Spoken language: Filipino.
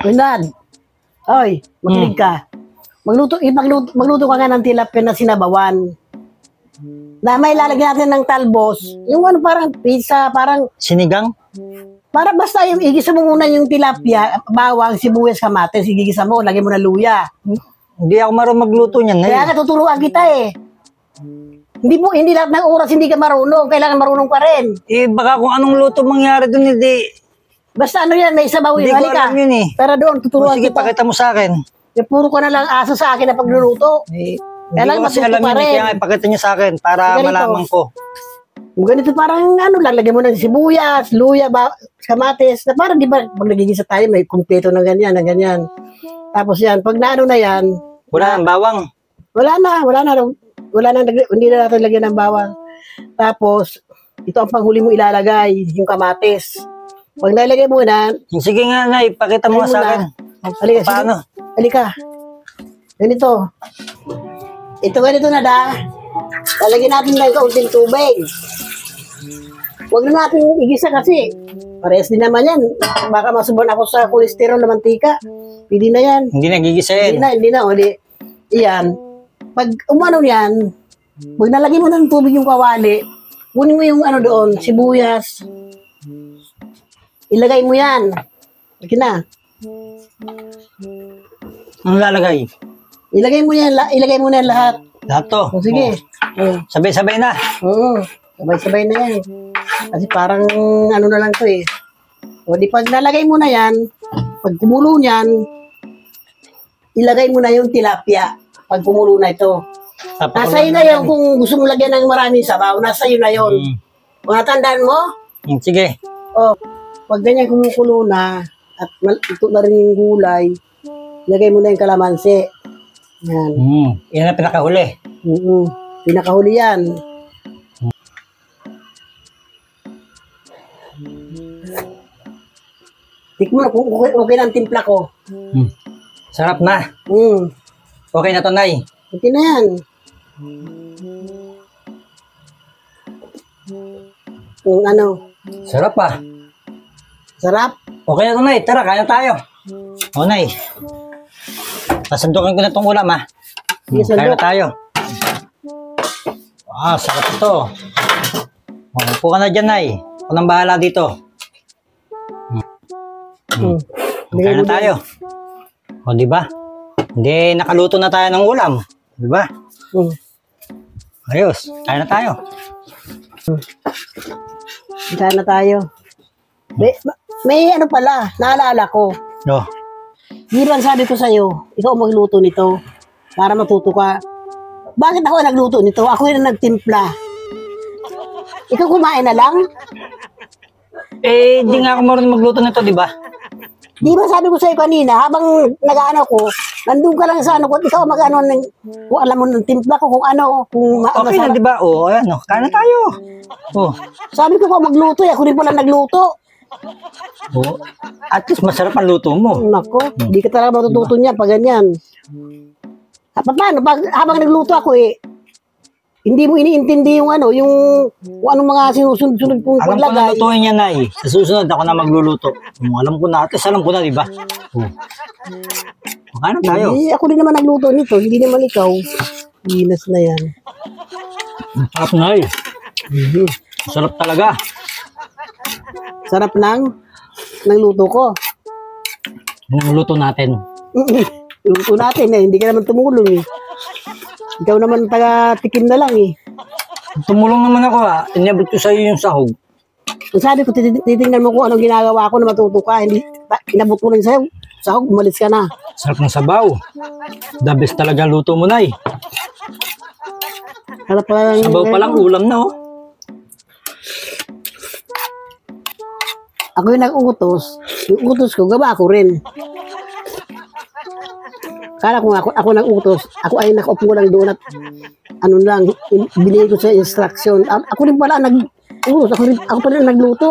Bernard, oy, makinig ka. Magluto ka nga ng tilapia na sinabawan. Na may lalagyan natin ng talbos. Yung ano parang pizza, parang... Sinigang? Para basta yung igisa mo muna yung tilapia, bawang, sibuyas, kamatis, igigisa mo, lagyan mo na luya. Hindi ako marunong magluto niyan. Kaya nga tuturuan kita eh. Hindi lahat ng oras hindi ka marunong, kailangan marunong pa rin. Eh, baka kung anong luto mangyari doon, hindi. Basta ano yan, may sabaw yun. Hindi ko alam yun eh. Pero doon, tuturuan Sige, kita. pakita mo sa akin. Eh, puro ka na lang asa sa akin na pagluluto. Eh, Kaya lang hindi ko kasi matuto alam pa yun eh. rin. Kaya nga, ipakita niyo sa akin para Ganito. malaman ko. Ganito parang ano lang, lagyan mo ng sibuyas, luya, kamatis. Na parang di ba, pag nagigisa tayo, may kumpleto ng ganyan, ng ganyan. Tapos yan, pag naano na yan, Wala nang bawang. wala na, hindi na natin lagyan ng bawang. Tapos, ito ang panghuli mo ilalagay, yung kamatis. Pag nalagay mo na, Sige nga, Nay, pakita mo Lagay mo sa na. akin. Halika, Paano? halika. Ganito. Ito ganito na da. Lalagyan natin ng kaunting tubig. Huwag na natin igisa kasi. Parehas din naman yan. Baka masuban ako sa kolesterol na mantika. Pwede na yan. Hindi nagigisahin. Hindi na. Uli. Iyan. Pag umano yan, pag nalagay mo ng tubig yung kawali, kunin mo yung ano doon, sibuyas. Ilagay mo yan. Lagi na. Ang lalagay? Ilagay mo na yan lahat. Lahat to. O sige. Sabay-sabay na. Oo. Sabay-sabay na yan. Kasi parang ano na lang to eh. O di pag nalagay mo na yan, pag kumulo niyan, ilagay mo na yung tilapia. Pag kumulo na ito. Nasa iyo na yun kung gusto mo lagyan ng maraming sabaw. Nasa iyo na yun. Kung natandaan mo, Sige. o pag ganyan kumukulo na, at ito na rin yung gulay, ilagay mo na yung kalamansi. Yan. Yan ang pinakahuli. Pinakahuli yan. Tikman mo kung okay na ang timpla ko. Sarap na. Okay na to, Nay. Okay na yan. Kung ano, Sarap pa. sarap. Okay na to, Nay. Tara, kaya tayo. O, Nay. Pasandukin ko na itong ulam, ha. Sige, Kaya sandok. na tayo. Sarap ito. Upo ka na dyan, Nay. Ako nang bahala dito. Kaya na tayo. O, di ba? Hindi, nakaluto na tayo ng ulam. Di ba? Ayos. Kaya na tayo. Kaya na tayo. May ano pala, naalala ko. O. Di ba sabi ko sa'yo, ikaw magluto nito para matuto ka. Bakit ako nagluto nito? Ako yung nagtimpla. Ikaw kumain na lang? Di nga ako marunong magluto nito, di ba? Di ba sabi ko sa'yo kanina, habang nag-ano ko, nandun ka lang sa ano ko, ikaw mag-ano, kung alam mo ng timpla ko, kung ano, kung Okay na, di ba? O, ayan, o. Kaya na tayo. O. Sabi ko kung magluto, ako rin pala nagluto. O. At least masarap ang luto mo. Nako, di ka talaga matututo niya pag ganyan. Paano? Habang nagluto ako hindi mo iniintindi yung ano, yung kung anong mga sinusunod-sunod kong Alam ko na paglagay. lutuin niya, Nay. Sa susunod, ako na magluluto. Alam ko na. At least alam ko na, di ba? O. Kaya na tayo. Ako din naman nagluto nito, hindi naman ikaw. Ginas na yan. Sarap, Nay. Sarap talaga. Sarap ng luto ko. Yung luto natin. Luto natin hindi ka naman tumulong Ikaw naman taga-tikim na lang Tumulong naman ako, ha. Inabot ko sa'yo yung sahog. Sabi ko, titingnan mo kung anong ginagawa ko na matuto ka. Hindi, inabot ko lang sa'yo. Sahog, umalis ka na. Sarap ng sabaw. The best talaga luto mo, Nay. Sarap pa lang. Sabaw pa lang, ulam na, oh. Ako yung nag-utos. Yung utos ko, gawa ko rin. Kala ko ako nag-utos. Ako ay nakaupo lang doon at ano lang, binigay ko sa instruction. Ako rin pala nag-utos. Ako pala nagluto.